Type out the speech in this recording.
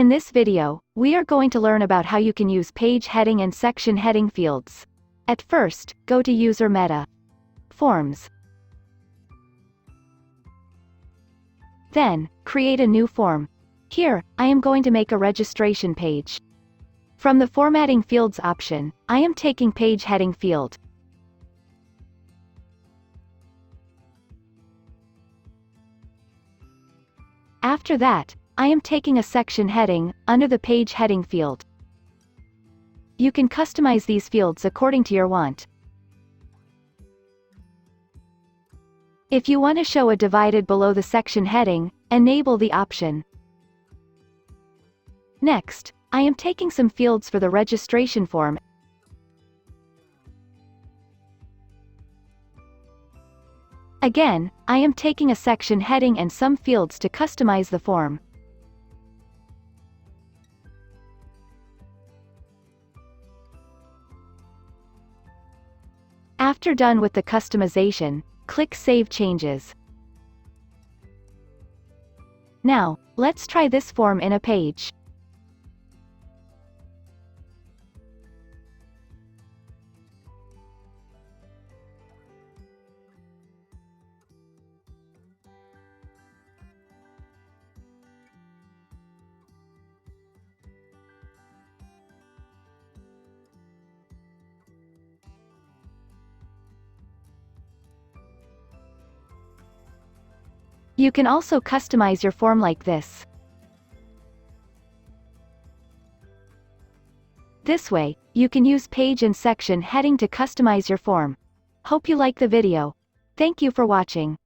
In this video, we are going to learn about how you can use page heading and section heading fields. At first, go to User Meta. Forms. Then, create a new form. Here, I am going to make a registration page. From the Formatting Fields option, I am taking Page Heading field. After that, I am taking a section heading, under the Page Heading field. You can customize these fields according to your want. If you want to show a divided below the section heading, enable the option. Next, I am taking some fields for the registration form. Again, I am taking a section heading and some fields to customize the form. After done with the customization, click Save Changes. Now, let's try this form in a page. You can also customize your form like this. This way, you can use page and section heading to customize your form. Hope you like the video. Thank you for watching.